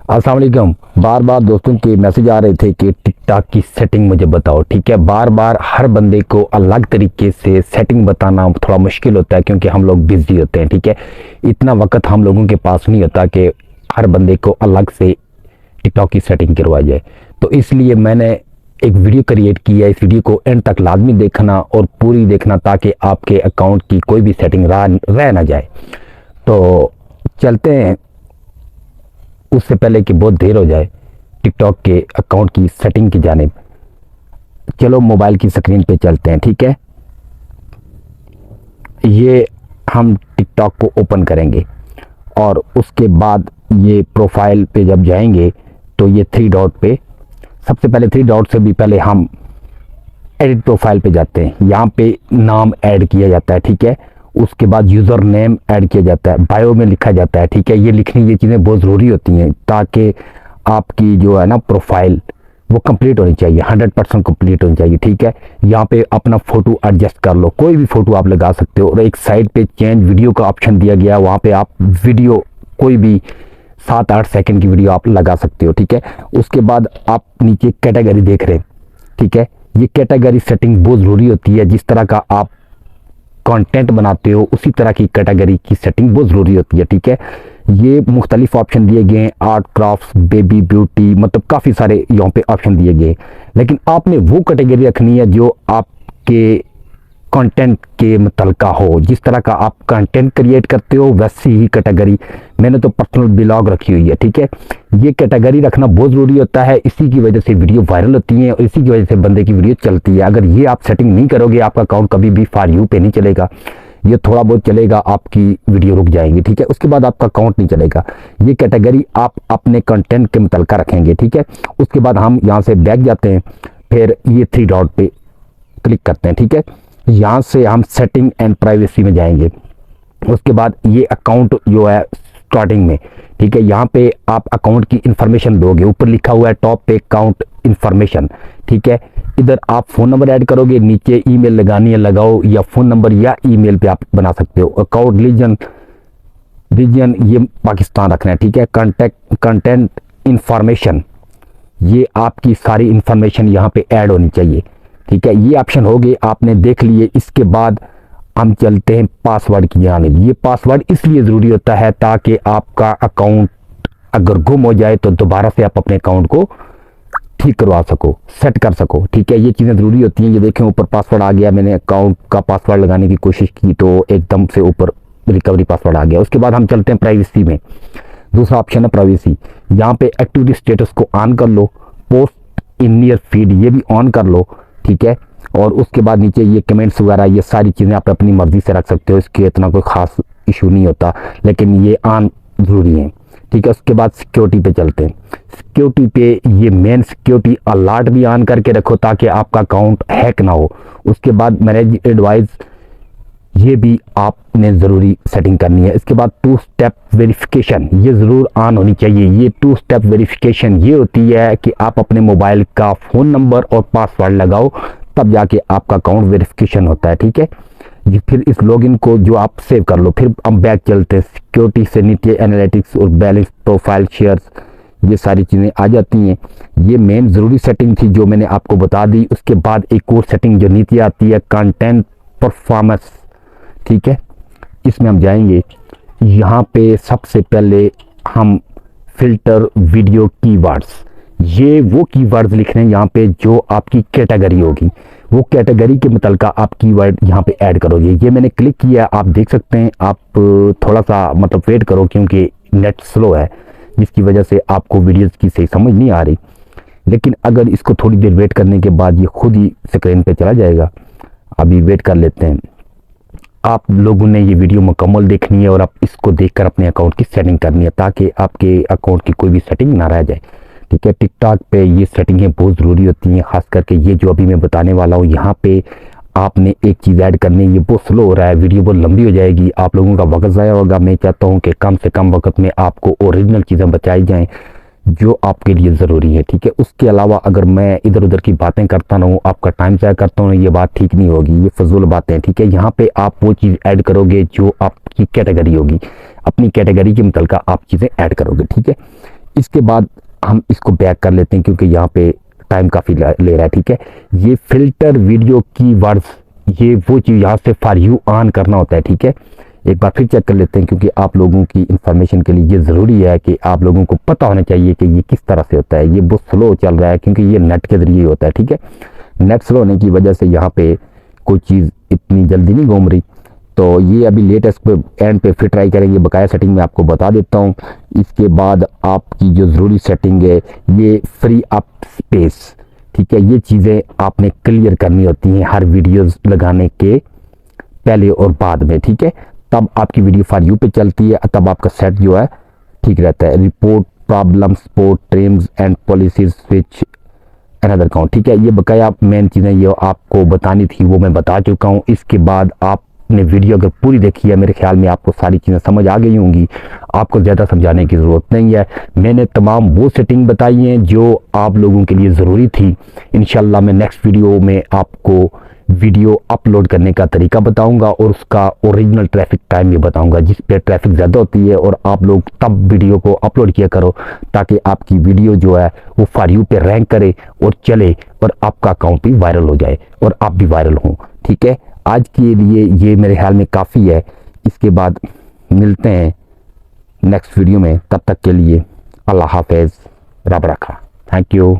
अस्सलाम वालेकुम। बार बार दोस्तों के मैसेज आ रहे थे कि टिकटॉक की सेटिंग मुझे बताओ। ठीक है, बार बार हर बंदे को अलग तरीके से सेटिंग बताना थोड़ा मुश्किल होता है क्योंकि हम लोग बिजी होते हैं। ठीक है, इतना वक्त हम लोगों के पास नहीं होता कि हर बंदे को अलग से टिकटॉक की सेटिंग करवाई जाए। तो इसलिए मैंने एक वीडियो क्रिएट की है। इस वीडियो को एंड तक लाजमी देखना और पूरी देखना ताकि आपके अकाउंट की कोई भी सेटिंग रह ना जाए। तो चलते हैं, उससे पहले कि बहुत देर हो जाए टिकटॉक के अकाउंट की सेटिंग की जानिब। चलो मोबाइल की स्क्रीन पे चलते हैं। ठीक है, ये हम टिकटॉक को ओपन करेंगे और उसके बाद ये प्रोफाइल पे जब जाएंगे तो ये थ्री डॉट पे, सबसे पहले थ्री डॉट से भी पहले हम एडिट प्रोफाइल पे जाते हैं। यहाँ पे नाम ऐड किया जाता है। ठीक है, उसके बाद यूज़र नेम ऐड किया जाता है, बायो में लिखा जाता है। ठीक है, ये लिखनी ये चीज़ें बहुत ज़रूरी होती हैं ताकि आपकी जो है ना प्रोफाइल वो कंप्लीट होनी चाहिए, 100% कंप्लीट होनी चाहिए। ठीक है, यहाँ पे अपना फ़ोटो एडजस्ट कर लो, कोई भी फ़ोटो आप लगा सकते हो। और एक साइड पे चेंज वीडियो का ऑप्शन दिया गया है, वहाँ पे आप वीडियो कोई भी 7-8 सेकंड की वीडियो आप लगा सकते हो। ठीक है, उसके बाद आप नीचे कैटेगरी देख रहे हैं। ठीक है, ये कैटेगरी सेटिंग बहुत ज़रूरी होती है। जिस तरह का आप कंटेंट बनाते हो उसी तरह की कैटेगरी की सेटिंग बहुत ज़रूरी होती है। ठीक है, ये मुख्तलिफ ऑप्शन दिए गए हैं, आर्ट क्राफ्ट, बेबी ब्यूटी, मतलब काफ़ी सारे यहाँ पे ऑप्शन दिए गए हैं। लेकिन आपने वो कैटेगरी रखनी है जो आपके कंटेंट के मुतलका हो। जिस तरह का आप कंटेंट क्रिएट करते हो वैसी ही कैटेगरी, मैंने तो पर्सनल ब्लॉग रखी हुई है। ठीक है, ये कैटेगरी रखना बहुत ज़रूरी होता है, इसी की वजह से वीडियो वायरल होती है और इसी की वजह से बंदे की वीडियो चलती है। अगर ये आप सेटिंग नहीं करोगे आपका अकाउंट कभी भी फॉर यू पे नहीं चलेगा, ये थोड़ा बहुत चलेगा, आपकी वीडियो रुक जाएंगी। ठीक है, उसके बाद आपका अकाउंट नहीं चलेगा। ये कैटेगरी आप अपने कंटेंट के मुतलका रखेंगे। ठीक है, उसके बाद हम यहाँ से बैक जाते हैं, फिर ये थ्री डॉट पे क्लिक करते हैं। ठीक है, यहाँ से हम सेटिंग एंड प्राइवेसी में जाएंगे। उसके बाद ये अकाउंट जो है स्टार्टिंग में, ठीक है, यहाँ पे आप अकाउंट की इंफॉर्मेशन दोगे। ऊपर लिखा हुआ है टॉप पे अकाउंट इंफॉर्मेशन। ठीक है, इधर आप फ़ोन नंबर ऐड करोगे, नीचे ईमेल लगानी है लगाओ, या फ़ोन नंबर या ईमेल पे आप बना सकते हो। अकाउंट रीजन ये पाकिस्तान रखना है। ठीक है, कंटेंट इंफॉर्मेशन, ये आपकी सारी इंफॉर्मेशन यहाँ पे ऐड होनी चाहिए। ठीक है, ये ऑप्शन हो गए, आपने देख लिए। इसके बाद हम चलते हैं पासवर्ड की जानिब। ये पासवर्ड इसलिए ज़रूरी होता है ताकि आपका अकाउंट अगर गुम हो जाए तो दोबारा से आप अपने अकाउंट को ठीक करवा सको, सेट कर सको। ठीक है, ये चीज़ें ज़रूरी होती हैं। ये देखें ऊपर पासवर्ड आ गया, मैंने अकाउंट का पासवर्ड लगाने की कोशिश की तो एकदम से ऊपर रिकवरी पासवर्ड आ गया। उसके बाद हम चलते हैं प्राइवेसी में। दूसरा ऑप्शन है प्राइवेसी, यहाँ पे एक्टिविटी स्टेटस को ऑन कर लो, पोस्ट इन नियर फीड ये भी ऑन कर लो। ठीक है, और उसके बाद नीचे ये कमेंट्स वगैरह ये सारी चीज़ें आप अपनी मर्ज़ी से रख सकते हो, इसके इतना कोई ख़ास इशू नहीं होता, लेकिन ये ऑन ज़रूरी है। ठीक है, उसके बाद सिक्योरिटी पे चलते हैं। सिक्योरिटी पे ये मेन सिक्योरिटी अलर्ट भी ऑन करके रखो ताकि आपका अकाउंट हैक ना हो। उसके बाद मैनेज एडवाइस, ये भी आपने ज़रूरी सेटिंग करनी है। इसके बाद 2 स्टेप वेरिफिकेशन ये ज़रूर ऑन होनी चाहिए। ये 2 स्टेप वेरिफिकेशन ये होती है कि आप अपने मोबाइल का फ़ोन नंबर और पासवर्ड लगाओ, तब जाके आपका अकाउंट वेरिफिकेशन होता है। ठीक है, ये फिर इस लॉगिन को जो आप सेव कर लो। फिर हम बैक चलते हैं, सिक्योरिटी से नीचे एनालिटिक्स और बैलेंस, प्रोफाइल, शेयर्स, ये सारी चीज़ें आ जाती हैं। ये मेन ज़रूरी सेटिंग थी जो मैंने आपको बता दी। उसके बाद एक और सेटिंग जो नीचे आती है कंटेंट परफॉर्मेंस। ठीक है, इसमें हम जाएंगे। यहाँ पे सबसे पहले हम फिल्टर वीडियो कीवर्ड्स, ये वो कीवर्ड्स लिख रहे हैं यहाँ पे जो आपकी कैटेगरी होगी, वो कैटेगरी के मुतलका आप कीवर्ड यहाँ पे ऐड करोगे। ये मैंने क्लिक किया, आप देख सकते हैं। आप थोड़ा सा मतलब वेट करो क्योंकि नेट स्लो है जिसकी वजह से आपको वीडियोस की सही समझ नहीं आ रही, लेकिन अगर इसको थोड़ी देर वेट करने के बाद ये खुद ही स्क्रीन पे चला जाएगा। अभी वेट कर लेते हैं। आप लोगों ने ये वीडियो मुकम्मल देखनी है और आप इसको देखकर अपने अकाउंट की सेटिंग करनी है ताकि आपके अकाउंट की कोई भी सेटिंग ना रह जाए। ठीक है, टिकटॉक पे ये सेटिंगें बहुत ज़रूरी होती हैं, खास करके ये जो अभी मैं बताने वाला हूँ। यहाँ पे आपने एक चीज़ ऐड करनी है। ये बहुत स्लो हो रहा है, वीडियो बहुत लंबी हो जाएगी, आप लोगों का वक्त ज़ाया होगा। मैं चाहता हूँ कि कम से कम वक्त में आपको ओरिजिनल चीज़ें बताई जाएँ जो आपके लिए ज़रूरी है। ठीक है, उसके अलावा अगर मैं इधर उधर की बातें करता रहूँ, आपका टाइम ज़ाया करता हूँ, ये बात ठीक नहीं होगी, ये फजूल बातें। ठीक है, यहाँ पे आप वो चीज़ ऐड करोगे जो आपकी कैटेगरी होगी, अपनी कैटेगरी के मुतल्लिक़ आप चीज़ें ऐड करोगे। ठीक है, इसके बाद हम इसको बैक कर लेते हैं क्योंकि यहाँ पे टाइम काफ़ी ले रहा है। ठीक है, ये फिल्टर वीडियो कीवर्ड्स, ये वो चीज़ यहाँ से फॉर यू ऑन करना होता है। ठीक है, एक बार फिर चेक कर लेते हैं क्योंकि आप लोगों की इंफॉर्मेशन के लिए ये ज़रूरी है कि आप लोगों को पता होना चाहिए कि ये किस तरह से होता है। ये बहुत स्लो चल रहा है क्योंकि ये नेट के ज़रिए होता है। ठीक है, नेट स्लो होने की वजह से यहाँ पे कोई चीज़ इतनी जल्दी नहीं घूम रही। तो ये अभी लेटेस्ट पे एंड पे फिर ट्राई करेंगे, बकाया सेटिंग में आपको बता देता हूँ। इसके बाद आपकी जो ज़रूरी सेटिंग है ये फ्री अप स्पेस। ठीक है, ये चीज़ें आपने क्लियर करनी होती हैं हर वीडियोस लगाने के पहले और बाद में। ठीक है, तब आपकी वीडियो फॉर यू पे चलती है, तब आपका सेट जो है ठीक रहता है। Report problem support terms and policies switch another account. ठीक है, ये बकाया मेन चीज़ें ये आपको बतानी थी वो मैं बता चुका हूँ। इसके बाद आपने वीडियो अगर पूरी देखी है, मेरे ख्याल में आपको सारी चीज़ें समझ आ गई होंगी, आपको ज़्यादा समझाने की ज़रूरत नहीं है। मैंने तमाम वो सेटिंग बताई हैं जो आप लोगों के लिए ज़रूरी थी। इंशाल्लाह मैं नेक्स्ट वीडियो में आपको वीडियो अपलोड करने का तरीका बताऊंगा और उसका ओरिजिनल ट्रैफिक टाइम भी बताऊंगा, जिस पे ट्रैफिक ज़्यादा होती है, और आप लोग तब वीडियो को अपलोड किया करो ताकि आपकी वीडियो जो है वो फॉर यू पे रैंक करे और चले और आपका अकाउंट भी वायरल हो जाए और आप भी वायरल हों। ठीक है, आज के लिए ये मेरे ख्याल में काफ़ी है। इसके बाद मिलते हैं नेक्स्ट वीडियो में, तब तक के लिए अल्लाह हाफिज़, रब रखा। Thank you.